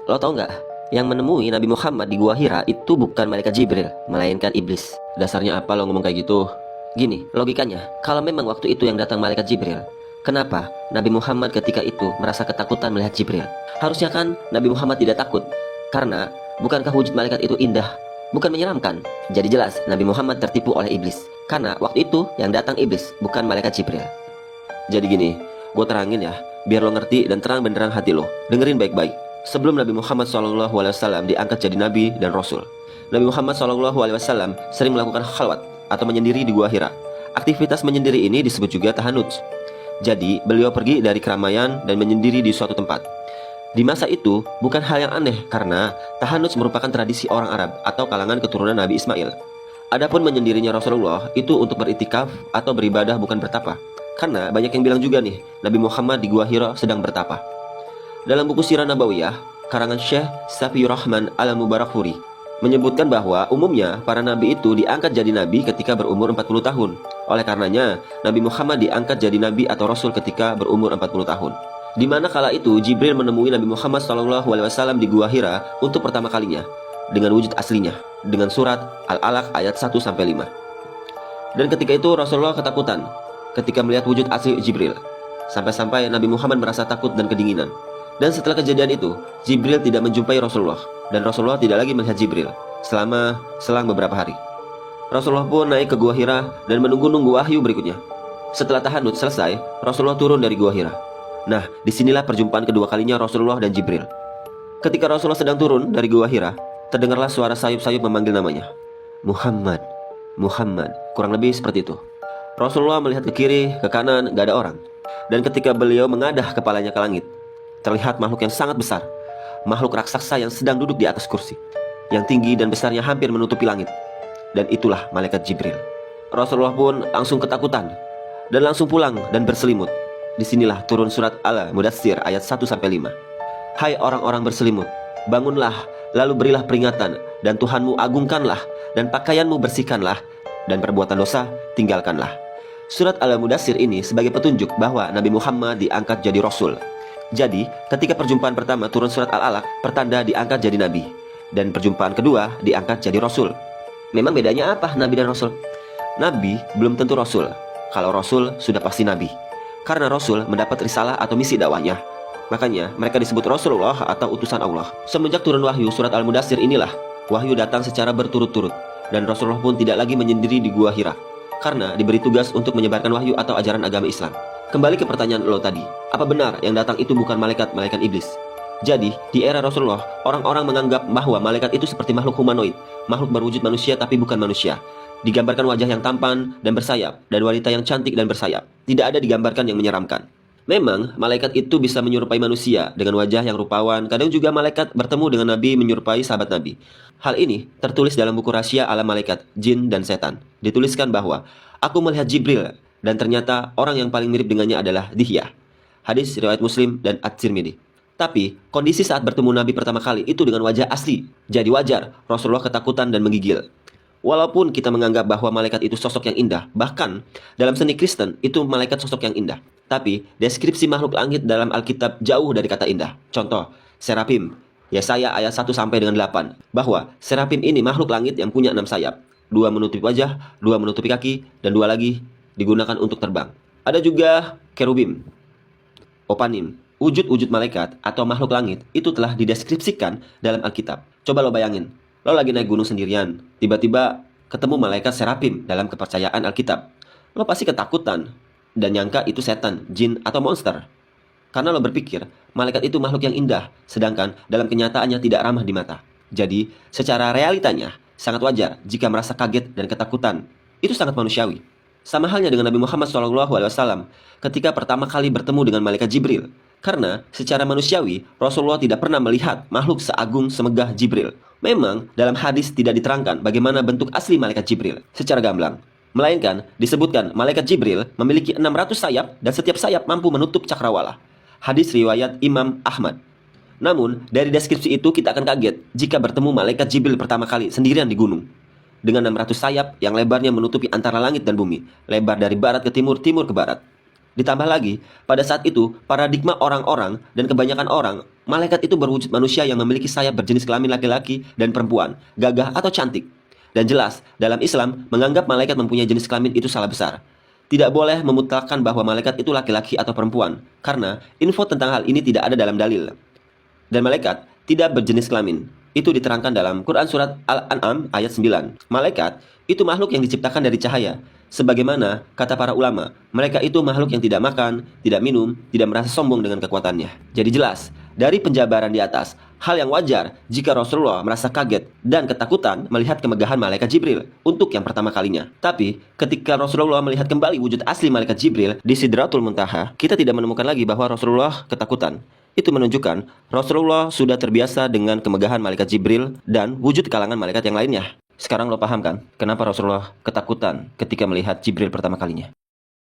Lo tau nggak? Yang menemui Nabi Muhammad di Gua Hira itu bukan malaikat Jibril, melainkan iblis. Dasarnya apa lo ngomong kayak gitu? Gini, logikanya, kalau memang waktu itu yang datang malaikat Jibril, kenapa Nabi Muhammad ketika itu merasa ketakutan melihat Jibril? Harusnya kan Nabi Muhammad tidak takut. Karena, bukankah wujud malaikat itu indah? Bukan menyeramkan. Jadi jelas Nabi Muhammad tertipu oleh iblis. Karena waktu itu yang datang iblis, bukan malaikat Jibril. Jadi gini, gue terangin ya, biar lo ngerti dan terang benderang hati lo. Dengerin baik-baik. Sebelum Nabi Muhammad SAW diangkat jadi Nabi dan Rasul, Nabi Muhammad SAW sering melakukan khalwat atau menyendiri di Gua Hira. Aktivitas menyendiri ini disebut juga tahanuts. Jadi, beliau pergi dari keramaian dan menyendiri di suatu tempat. Di masa itu, bukan hal yang aneh karena tahanuts merupakan tradisi orang Arab atau kalangan keturunan Nabi Ismail. Adapun menyendirinya Rasulullah itu untuk beritikaf atau beribadah bukan bertapa. Karena banyak yang bilang juga nih, Nabi Muhammad di Gua Hira sedang bertapa. Dalam buku Sirah Nabawiyah, karangan Syekh Safiyur Rahman Al-Mubarakfuri menyebutkan bahwa umumnya para nabi itu diangkat jadi nabi ketika berumur 40 tahun. Oleh karenanya, Nabi Muhammad diangkat jadi nabi atau rasul ketika berumur 40 tahun. Di mana kala itu Jibril menemui Nabi Muhammad SAW di Gua Hira untuk pertama kalinya dengan wujud aslinya, dengan surat Al-Alaq ayat 1-5. Dan ketika itu Rasulullah ketakutan ketika melihat wujud asli Jibril. Sampai-sampai Nabi Muhammad merasa takut dan kedinginan. Dan setelah kejadian itu, Jibril tidak menjumpai Rasulullah, dan Rasulullah tidak lagi melihat Jibril selang beberapa hari. Rasulullah pun naik ke Gua Hira dan menunggu-nunggu wahyu berikutnya. Setelah tahannut selesai, Rasulullah turun dari Gua Hira. Nah, disinilah perjumpaan kedua kalinya Rasulullah dan Jibril. Ketika Rasulullah sedang turun dari Gua Hira, terdengarlah suara sayup-sayup memanggil namanya. Muhammad, Muhammad, kurang lebih seperti itu. Rasulullah melihat ke kiri, ke kanan, gak ada orang. Dan ketika beliau mengadah kepalanya ke langit, terlihat makhluk yang sangat besar, makhluk raksasa yang sedang duduk di atas kursi, yang tinggi dan besarnya hampir menutupi langit. Dan itulah malaikat Jibril. Rasulullah pun langsung ketakutan dan langsung pulang dan berselimut. Disinilah turun surat Al-Mudaththir ayat 1-5. Hai orang-orang berselimut, bangunlah, lalu berilah peringatan, dan Tuhanmu agungkanlah, dan pakaianmu bersihkanlah, dan perbuatan dosa tinggalkanlah. Surat Al-Mudaththir ini sebagai petunjuk bahwa Nabi Muhammad diangkat jadi Rasul. Jadi, ketika perjumpaan pertama turun surat Al-Alaq, pertanda diangkat jadi Nabi. Dan perjumpaan kedua diangkat jadi Rasul. Memang bedanya apa Nabi dan Rasul? Nabi belum tentu Rasul. Kalau Rasul sudah pasti Nabi. Karena Rasul mendapat risalah atau misi dakwahnya. Makanya mereka disebut Rasulullah atau utusan Allah. Semenjak turun wahyu surat Al-Mudaththir inilah, wahyu datang secara berturut-turut. Dan Rasulullah pun tidak lagi menyendiri di Gua Hira. Karena diberi tugas untuk menyebarkan wahyu atau ajaran agama Islam. Kembali ke pertanyaan lo tadi, apa benar yang datang itu bukan malaikat iblis? Jadi, di era Rasulullah, orang-orang menganggap bahwa malaikat itu seperti makhluk humanoid, makhluk berwujud manusia tapi bukan manusia. Digambarkan wajah yang tampan dan bersayap, dan wanita yang cantik dan bersayap. Tidak ada digambarkan yang menyeramkan. Memang, malaikat itu bisa menyerupai manusia dengan wajah yang rupawan. Kadang juga malaikat bertemu dengan Nabi menyerupai sahabat Nabi. Hal ini tertulis dalam buku Rahasia Alam Malaikat, Jin dan Setan. Dituliskan bahwa, aku melihat Jibril, dan ternyata orang yang paling mirip dengannya adalah Dihya. Hadis riwayat Muslim dan At-Tirmidzi. Tapi, kondisi saat bertemu Nabi pertama kali itu dengan wajah asli. Jadi wajar Rasulullah ketakutan dan menggigil. Walaupun kita menganggap bahwa malaikat itu sosok yang indah, bahkan dalam seni Kristen itu malaikat sosok yang indah. Tapi, deskripsi makhluk langit dalam Alkitab jauh dari kata indah. Contoh, serafim. Yesaya ayat 1-8. Bahwa serafim ini makhluk langit yang punya 6 sayap. 2 menutupi wajah, 2 menutupi kaki, dan 2 lagi digunakan untuk terbang. Ada juga kerubim, opanim. Wujud-wujud malaikat atau makhluk langit itu telah dideskripsikan dalam Alkitab. Coba lo bayangin, lo lagi naik gunung sendirian, tiba-tiba ketemu malaikat serafim dalam kepercayaan Alkitab. Lo pasti ketakutan dan nyangka itu setan, jin, atau monster. Karena lo berpikir, malaikat itu makhluk yang indah, sedangkan dalam kenyataannya tidak ramah di mata. Jadi, secara realitanya, sangat wajar jika merasa kaget dan ketakutan. Itu sangat manusiawi. Sama halnya dengan Nabi Muhammad SAW ketika pertama kali bertemu dengan malaikat Jibril. Karena secara manusiawi, Rasulullah tidak pernah melihat makhluk seagung semegah Jibril. Memang dalam hadis tidak diterangkan bagaimana bentuk asli malaikat Jibril secara gamblang. Melainkan disebutkan malaikat Jibril memiliki 600 sayap dan setiap sayap mampu menutup cakrawala. Hadis riwayat Imam Ahmad. Namun, dari deskripsi itu kita akan kaget jika bertemu malaikat Jibril pertama kali sendirian di gunung. Dengan 600 sayap yang lebarnya menutupi antara langit dan bumi. Lebar dari barat ke timur, timur ke barat. Ditambah lagi, pada saat itu, paradigma orang-orang dan kebanyakan orang, malaikat itu berwujud manusia yang memiliki sayap berjenis kelamin laki-laki dan perempuan, gagah atau cantik. Dan jelas, dalam Islam, menganggap malaikat mempunyai jenis kelamin itu salah besar. Tidak boleh memutlakkan bahwa malaikat itu laki-laki atau perempuan, karena info tentang hal ini tidak ada dalam dalil. Dan malaikat tidak berjenis kelamin. Itu diterangkan dalam Quran Surat Al-An'am ayat 9. Malaikat itu makhluk yang diciptakan dari cahaya. Sebagaimana kata para ulama, mereka itu makhluk yang tidak makan, tidak minum, tidak merasa sombong dengan kekuatannya. Jadi jelas, dari penjabaran di atas, hal yang wajar jika Rasulullah merasa kaget dan ketakutan melihat kemegahan malaikat Jibril untuk yang pertama kalinya. Tapi, ketika Rasulullah melihat kembali wujud asli malaikat Jibril di Sidratul Muntaha, kita tidak menemukan lagi bahwa Rasulullah ketakutan. Itu menunjukkan Rasulullah sudah terbiasa dengan kemegahan malaikat Jibril dan wujud kalangan malaikat yang lainnya. Sekarang lo paham kan kenapa Rasulullah ketakutan ketika melihat Jibril pertama kalinya?